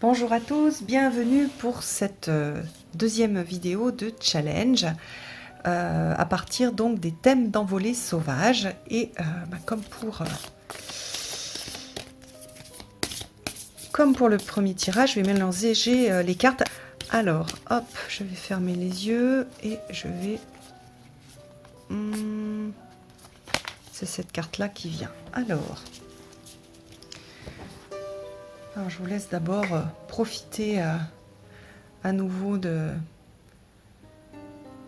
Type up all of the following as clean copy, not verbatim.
Bonjour à tous, bienvenue pour cette deuxième vidéo de challenge à partir donc des thèmes d'envolée sauvage et comme pour le premier tirage, je vais mélanger les cartes. Alors hop, je vais fermer les yeux et je vais... c'est cette carte là qui vient. Alors je vous laisse d'abord profiter à nouveau de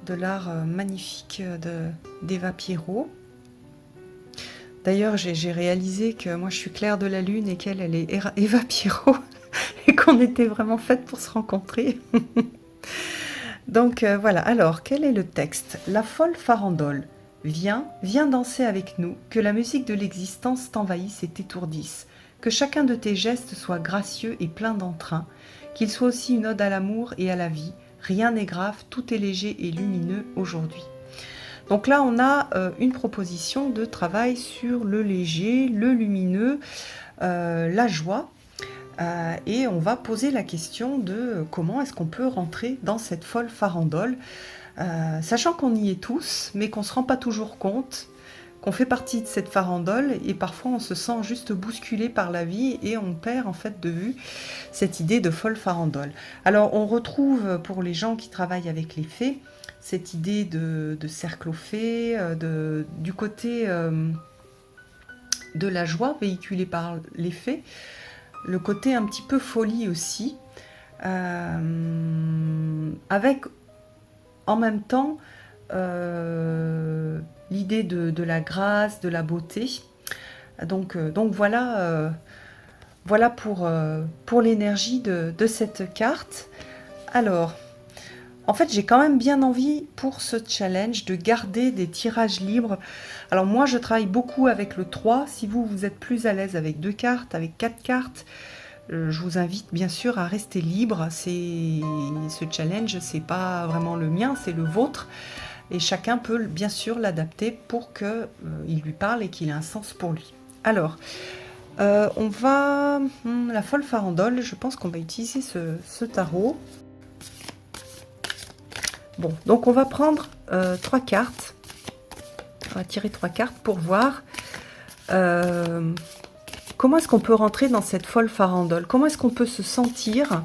l'art magnifique d'Eva Pierrot. D'ailleurs, j'ai réalisé que moi je suis Claire de la Lune et qu'elle est Eva Pierrot et qu'on était vraiment faites pour se rencontrer. Donc voilà, alors quel est le texte? La folle farandole, viens danser avec nous, que la musique de l'existence t'envahisse et t'étourdisse. Que chacun de tes gestes soit gracieux et plein d'entrain, qu'il soit aussi une ode à l'amour et à la vie. Rien n'est grave, tout est léger et lumineux aujourd'hui. Donc là, on a une proposition de travail sur le léger, le lumineux, la joie. Et on va poser la question de comment est-ce qu'on peut rentrer dans cette folle farandole, sachant qu'on y est tous, mais qu'on ne se rend pas toujours compte qu'on fait partie de cette farandole et parfois on se sent juste bousculé par la vie et on perd en fait de vue cette idée de folle farandole. Alors on retrouve pour les gens qui travaillent avec les fées cette idée de cercle aux fées, du côté de la joie véhiculée par les fées, le côté un petit peu folie aussi, avec en même temps l'idée de la grâce, de la beauté. Donc voilà, voilà pour l'énergie de cette carte. Alors, en fait, j'ai quand même bien envie pour ce challenge de garder des tirages libres. Alors moi, je travaille beaucoup avec le 3. Si vous êtes plus à l'aise avec 2 cartes, avec 4 cartes, je vous invite bien sûr à rester libre. Ce challenge, c'est pas vraiment le mien, c'est le vôtre. Et chacun peut bien sûr l'adapter pour qu'il lui parle et qu'il ait un sens pour lui. Alors, on va... la folle farandole, je pense qu'on va utiliser ce tarot. Bon, donc on va prendre 3 cartes. On va tirer 3 cartes pour voir comment est-ce qu'on peut rentrer dans cette folle farandole. Comment est-ce qu'on peut se sentir,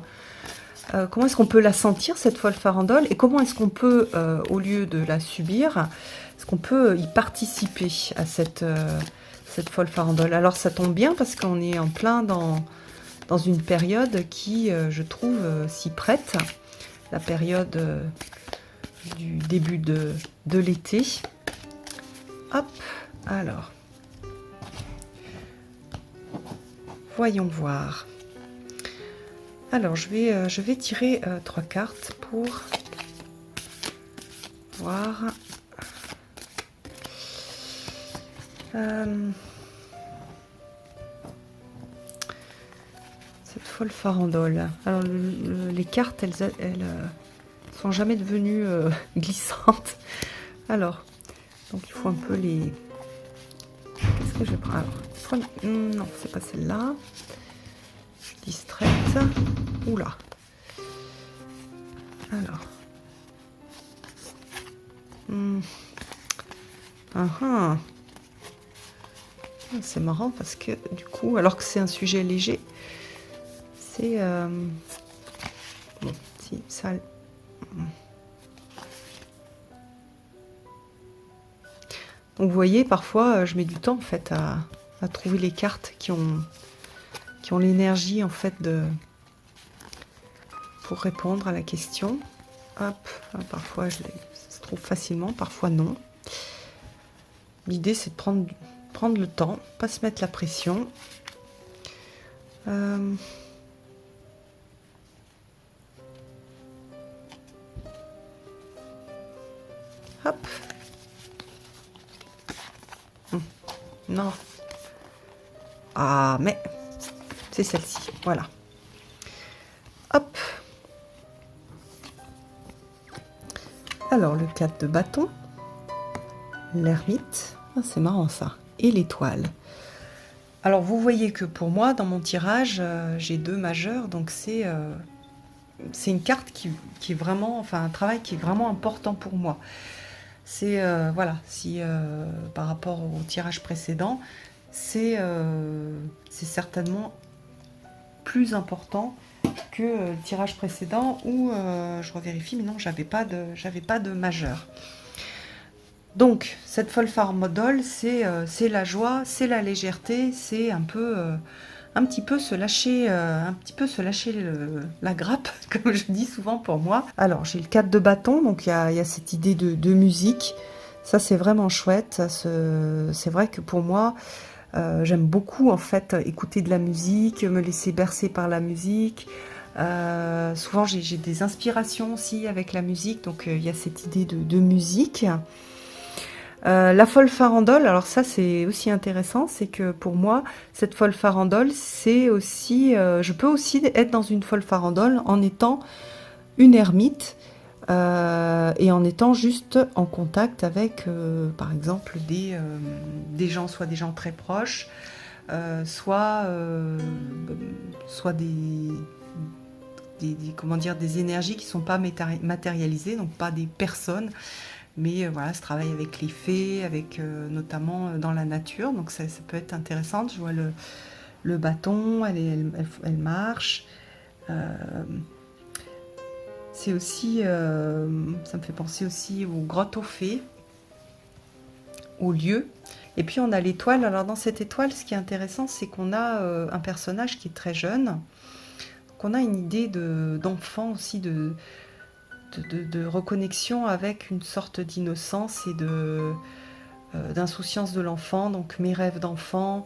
comment est-ce qu'on peut la sentir, cette folle farandole, et comment est-ce qu'on peut, au lieu de la subir, est-ce qu'on peut y participer à cette folle farandole. Alors ça tombe bien parce qu'on est en plein dans une période qui, je trouve, s'y prête. La période du début de l'été. Hop, alors. Voyons voir. Alors, je vais tirer 3 cartes pour voir. Cette folle farandole. Alors, les cartes, elles sont jamais devenues glissantes. Alors, donc il faut un peu les... Qu'est-ce que je vais prendre? Alors, non, c'est pas celle-là. Je suis distraite. Oula. Alors. C'est marrant parce que du coup, alors que c'est un sujet léger, c'est... Bon, si, ça... Donc vous voyez, parfois, je mets du temps en fait à trouver les cartes qui ont l'énergie en fait pour répondre à la question. Hop, parfois ça se trouve facilement, parfois non. L'idée c'est de prendre le temps, pas se mettre la pression. Hop. Non. Ah, mais c'est celle-ci. Voilà. Hop. Alors, le 4 de bâton. L'ermite. Ah, c'est marrant, ça. Et l'étoile. Alors vous voyez que pour moi, dans mon tirage, j'ai 2 majeurs, donc c'est une carte qui est vraiment, enfin un travail qui est vraiment important pour moi. C'est voilà, si par rapport au tirage précédent, c'est certainement plus important que le tirage précédent où je revérifie, mais non, j'avais pas de majeur. Donc, cette folle farandole, c'est la joie, c'est la légèreté, c'est un petit peu se lâcher, la grappe, comme je dis souvent pour moi. Alors, j'ai le 4 de bâton, donc il y a cette idée de musique. Ça, c'est vraiment chouette. C'est vrai que pour moi, j'aime beaucoup en fait écouter de la musique, me laisser bercer par la musique. Souvent, j'ai des inspirations aussi avec la musique, donc il y a cette idée de musique. La folle farandole, alors ça c'est aussi intéressant, c'est que pour moi, cette folle farandole, c'est aussi, je peux aussi être dans une folle farandole en étant une ermite et en étant juste en contact avec, par exemple, des gens, soit des gens très proches, soit, soit comment dire, des énergies qui ne sont pas matérialisées, donc pas des personnes, mais voilà, ce travail avec les fées, avec notamment dans la nature, donc ça peut être intéressant. Je vois le bâton, elle marche. Euh, c'est aussi, ça me fait penser aussi aux grottes aux fées, aux lieux. Et puis on a l'étoile. Alors dans cette étoile, ce qui est intéressant, c'est qu'on a un personnage qui est très jeune, qu'on a une idée d'enfant aussi, de reconnexion avec une sorte d'innocence et d'insouciance de l'enfant, donc mes rêves d'enfant,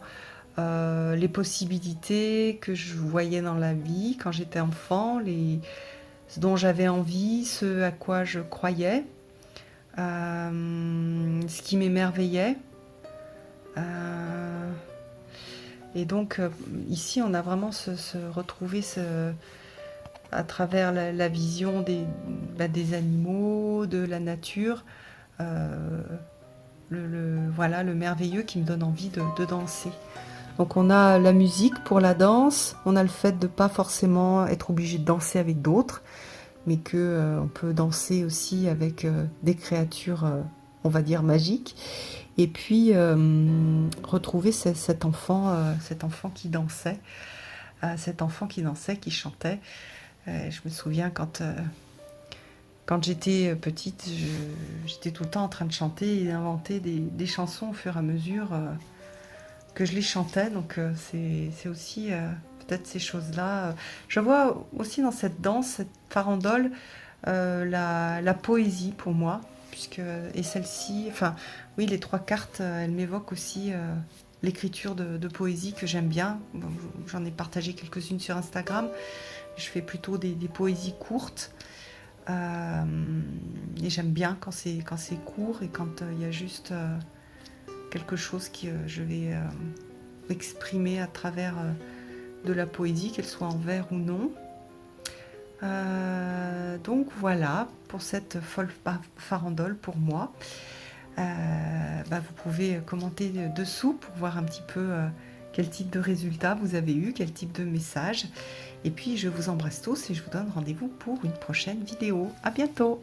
les possibilités que je voyais dans la vie quand j'étais enfant, ce dont j'avais envie, ce à quoi je croyais, ce qui m'émerveillait. Et donc ici on a vraiment retrouvé à travers la vision des animaux, de la nature, voilà, le merveilleux qui me donne envie de danser. Donc on a la musique pour la danse, on a le fait de ne pas forcément être obligé de danser avec d'autres, mais que on peut danser aussi avec des créatures, on va dire magiques. Et puis retrouver cet enfant qui dansait, qui chantait. Je me souviens quand j'étais petite, j'étais tout le temps en train de chanter et d'inventer des chansons au fur et à mesure que je les chantais. Donc c'est aussi peut-être ces choses-là. Je vois aussi dans cette danse, cette farandole, la poésie pour moi, et celle-ci, enfin oui, les 3 cartes, elles m'évoquent aussi l'écriture de poésie que j'aime bien. Bon, j'en ai partagé quelques-unes sur Instagram. Je fais plutôt des poésies courtes. Et j'aime bien quand c'est court et quand il y a juste quelque chose que je vais exprimer à travers de la poésie, qu'elle soit en vers ou non. Donc voilà pour cette folle farandole pour moi. Vous pouvez commenter dessous pour voir un petit peu quel type de résultat vous avez eu, quel type de message. Et puis je vous embrasse tous et je vous donne rendez-vous pour une prochaine vidéo. À bientôt!